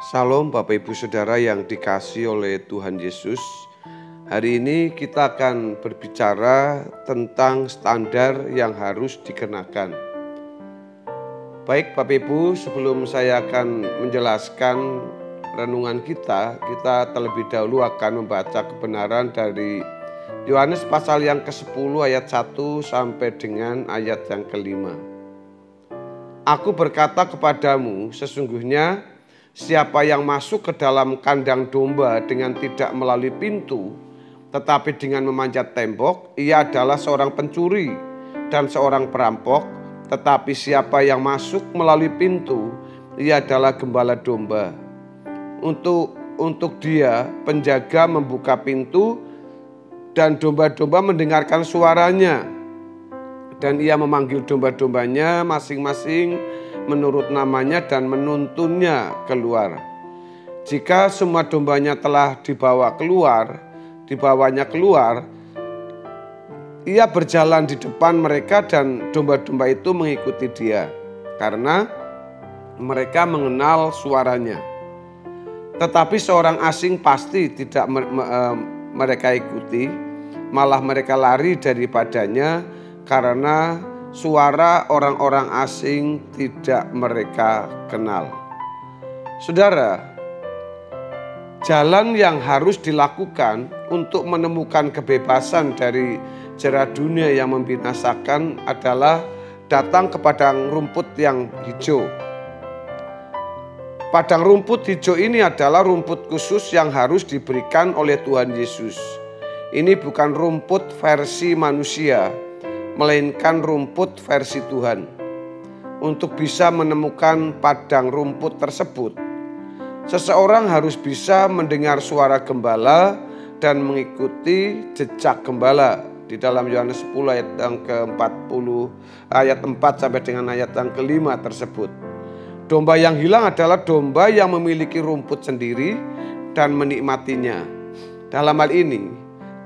Salam Bapak Ibu Saudara yang dikasihi oleh Tuhan Yesus. Hari ini kita akan berbicara tentang standar yang harus dikenakan. Baik Bapak Ibu, sebelum saya akan menjelaskan renungan kita terlebih dahulu akan membaca kebenaran dari Yohanes pasal yang ke-10 ayat 1 sampai dengan ayat yang ke-5. Aku berkata kepadamu, sesungguhnya siapa yang masuk ke dalam kandang domba dengan tidak melalui pintu, tetapi dengan memanjat tembok, ia adalah seorang pencuri dan seorang perampok. Tetapi siapa yang masuk melalui pintu, ia adalah gembala domba. Untuk dia, penjaga membuka pintu dan domba-domba mendengarkan suaranya. Dan ia memanggil domba-dombanya masing-masing menurut namanya dan menuntunnya keluar. Jika semua dombanya telah dibawanya keluar, ia berjalan di depan mereka dan domba-domba itu mengikuti dia, karena mereka mengenal suaranya. Tetapi seorang asing pasti tidak mereka ikuti, malah mereka lari daripadanya karena suara orang-orang asing tidak mereka kenal. Saudara, jalan yang harus dilakukan untuk menemukan kebebasan dari jera dunia yang membinasakan adalah datang ke padang rumput yang hijau. Padang rumput hijau ini adalah rumput khusus yang harus diberikan oleh Tuhan Yesus. Ini bukan rumput versi manusia, melainkan rumput versi Tuhan. Untuk bisa menemukan padang rumput tersebut, seseorang harus bisa mendengar suara gembala dan mengikuti jejak gembala. Di dalam Yohanes 10 ayat yang ke-40, ayat 4 sampai dengan ayat yang ke-5 tersebut. Domba yang hilang adalah domba yang memiliki rumput sendiri dan menikmatinya. Dalam hal ini,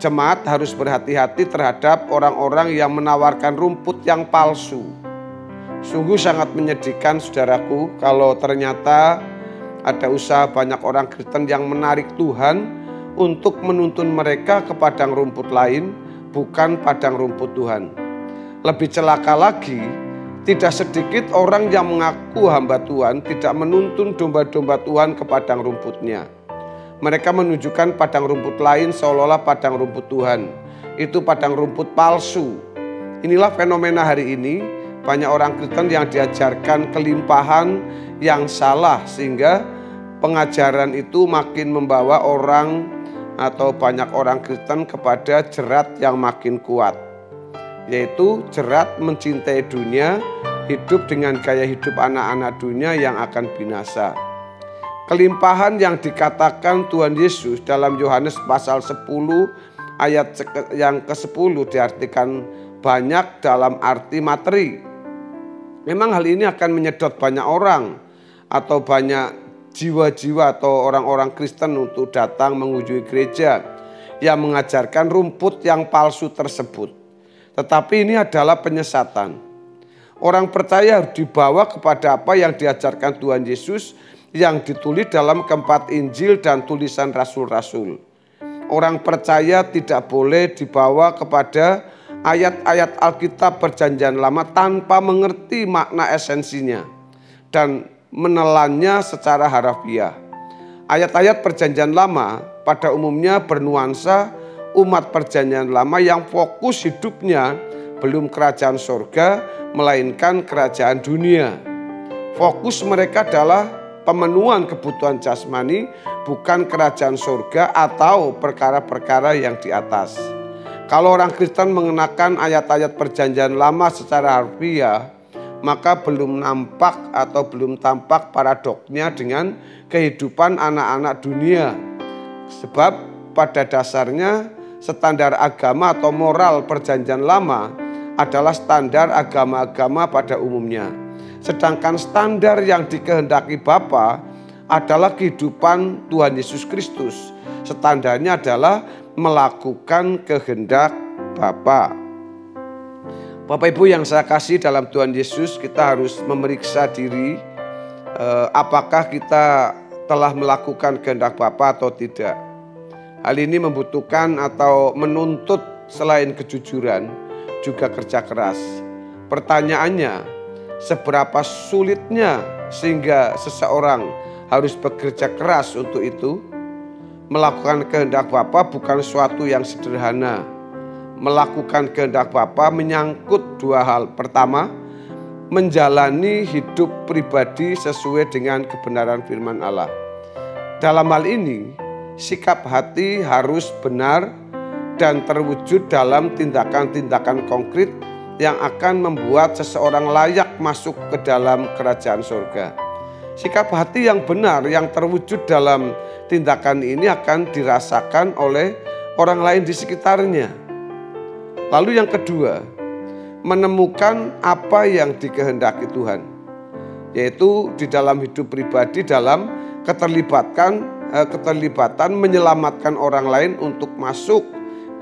jemaat harus berhati-hati terhadap orang-orang yang menawarkan rumput yang palsu. Sungguh sangat menyedihkan saudaraku kalau ternyata ada usaha banyak orang Kristen yang menarik Tuhan untuk menuntun mereka ke padang rumput lain, bukan padang rumput Tuhan. Lebih celaka lagi, tidak sedikit orang yang mengaku hamba Tuhan tidak menuntun domba-domba Tuhan ke padang rumputnya. Mereka menunjukkan padang rumput lain seolah-olah padang rumput Tuhan. Itu padang rumput palsu. Inilah fenomena hari ini. Banyak orang Kristen yang diajarkan kelimpahan yang salah, sehingga pengajaran itu makin membawa orang atau banyak orang Kristen kepada jerat yang makin kuat, yaitu jerat mencintai dunia, hidup dengan gaya hidup anak-anak dunia yang akan binasa. Kelimpahan yang dikatakan Tuhan Yesus dalam Yohanes pasal 10 ayat yang ke-10 diartikan banyak dalam arti materi. Memang hal ini akan menyedot banyak orang atau banyak jiwa-jiwa atau orang-orang Kristen untuk datang mengunjungi gereja yang mengajarkan rumput yang palsu tersebut. Tetapi ini adalah penyesatan. Orang percaya harus dibawa kepada apa yang diajarkan Tuhan Yesus yang ditulis dalam keempat Injil dan tulisan rasul-rasul. Orang percaya tidak boleh dibawa kepada ayat-ayat Alkitab Perjanjian Lama tanpa mengerti makna esensinya dan menelannya secara harafiah. Ayat-ayat Perjanjian Lama pada umumnya bernuansa umat Perjanjian Lama yang fokus hidupnya belum kerajaan sorga, melainkan kerajaan dunia. Fokus mereka adalah pemenuhan kebutuhan jasmani, bukan kerajaan surga atau perkara-perkara yang di atas. Kalau orang Kristen mengenakan ayat-ayat Perjanjian Lama secara harfiah, maka belum tampak paradoknya dengan kehidupan anak-anak dunia. Sebab pada dasarnya standar agama atau moral Perjanjian Lama adalah standar agama-agama pada umumnya. Sedangkan standar yang dikehendaki Bapa adalah kehidupan Tuhan Yesus Kristus. Standarnya adalah melakukan kehendak Bapa. Bapak Ibu yang saya kasih dalam Tuhan Yesus, kita harus memeriksa diri apakah kita telah melakukan kehendak Bapa atau tidak. Hal ini membutuhkan atau menuntut selain kejujuran juga kerja keras. Pertanyaannya, seberapa sulitnya sehingga seseorang harus bekerja keras untuk itu? Melakukan kehendak Bapa bukan suatu yang sederhana. Melakukan kehendak Bapa menyangkut dua hal. Pertama, menjalani hidup pribadi sesuai dengan kebenaran firman Allah. Dalam hal ini, sikap hati harus benar dan terwujud dalam tindakan-tindakan konkret yang akan membuat seseorang layak masuk ke dalam kerajaan surga. Sikap hati yang benar yang terwujud dalam tindakan ini akan dirasakan oleh orang lain di sekitarnya. Lalu yang kedua, menemukan apa yang dikehendaki Tuhan, yaitu di dalam hidup pribadi dalam keterlibatan menyelamatkan orang lain untuk masuk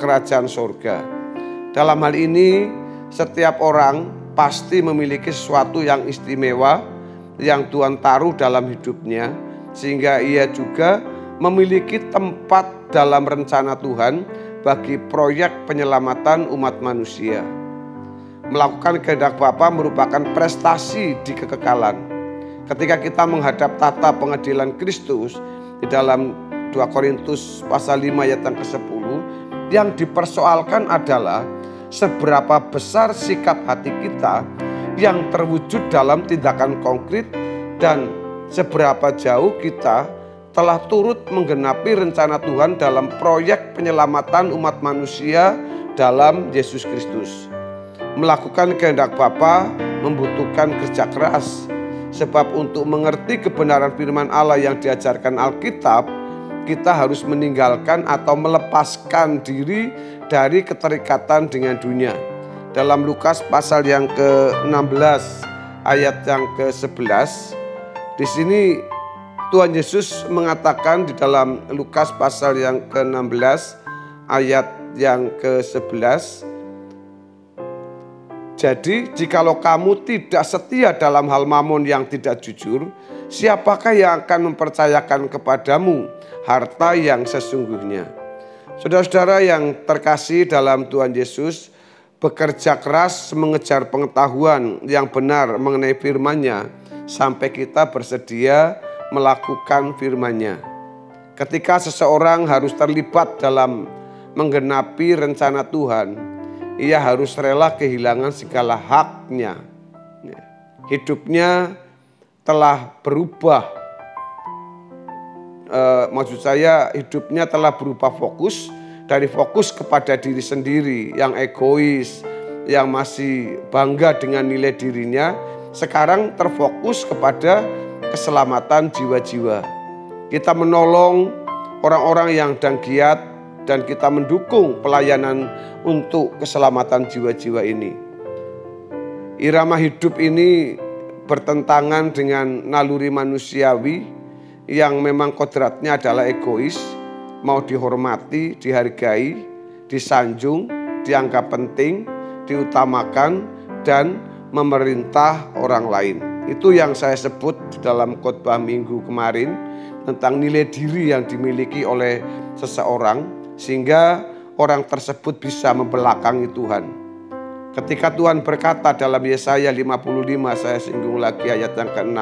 kerajaan surga. Dalam hal ini setiap orang pasti memiliki sesuatu yang istimewa yang Tuhan taruh dalam hidupnya, sehingga ia juga memiliki tempat dalam rencana Tuhan bagi proyek penyelamatan umat manusia. Melakukan kehendak Bapa merupakan prestasi di kekekalan. Ketika kita menghadap tata pengadilan Kristus di dalam 2 Korintus pasal 5 ayat yang ke-10, yang dipersoalkan adalah seberapa besar sikap hati kita yang terwujud dalam tindakan konkret dan seberapa jauh kita telah turut menggenapi rencana Tuhan dalam proyek penyelamatan umat manusia dalam Yesus Kristus. Melakukan kehendak Bapa membutuhkan kerja keras, sebab untuk mengerti kebenaran firman Allah yang diajarkan Alkitab, kita harus meninggalkan atau melepaskan diri dari keterikatan dengan dunia. Dalam Lukas pasal yang ke-16 ayat yang ke-11, di sini Tuhan Yesus mengatakan di dalam Lukas pasal yang ke-16 ayat yang ke-11, jadi jikalau kamu tidak setia dalam hal mamon yang tidak jujur, siapakah yang akan mempercayakan kepadamu harta yang sesungguhnya? Saudara-saudara yang terkasih dalam Tuhan Yesus, bekerja keras mengejar pengetahuan yang benar mengenai firman-Nya sampai kita bersedia melakukan firman-Nya. Ketika seseorang harus terlibat dalam menggenapi rencana Tuhan, ia harus rela kehilangan segala haknya. Hidupnya telah berubah. Maksud saya hidupnya telah berubah fokus dari fokus kepada diri sendiri yang egois, yang masih bangga dengan nilai dirinya, sekarang terfokus kepada keselamatan jiwa-jiwa. Kita menolong orang-orang yang sedang giat dan kita mendukung pelayanan untuk keselamatan jiwa-jiwa ini. Irama hidup ini bertentangan dengan naluri manusiawi yang memang kodratnya adalah egois, mau dihormati, dihargai, disanjung, dianggap penting, diutamakan, dan memerintah orang lain. Itu yang saya sebut di dalam khotbah minggu kemarin tentang nilai diri yang dimiliki oleh seseorang, sehingga orang tersebut bisa membelakangi Tuhan. Ketika Tuhan berkata dalam Yesaya 55, saya singgung lagi ayat yang ke-6,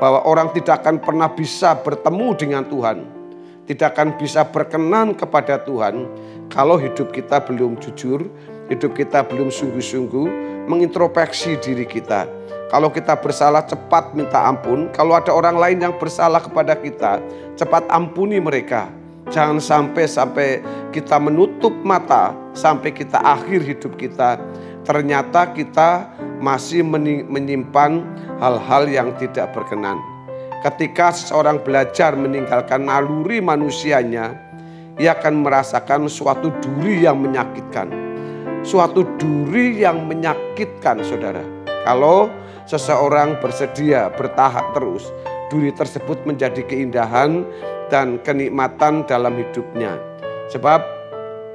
bahwa orang tidak akan pernah bisa bertemu dengan Tuhan, tidak akan bisa berkenan kepada Tuhan kalau hidup kita belum jujur, hidup kita belum sungguh-sungguh mengintrospeksi diri kita. Kalau kita bersalah, cepat minta ampun. Kalau ada orang lain yang bersalah kepada kita, cepat ampuni mereka. Jangan sampai kita menutup mata, sampai kita akhir hidup kita, ternyata kita masih menyimpan hal-hal yang tidak berkenan. Ketika seseorang belajar meninggalkan naluri manusianya, ia akan merasakan suatu duri yang menyakitkan. Suatu duri yang menyakitkan, saudara. Kalau seseorang bersedia bertahan terus, duri tersebut menjadi keindahan dan kenikmatan dalam hidupnya. Sebab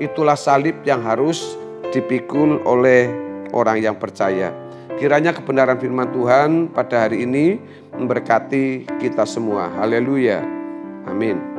itulah salib yang harus dipikul oleh orang yang percaya. Kiranya kebenaran firman Tuhan pada hari ini memberkati kita semua. Haleluya. Amin.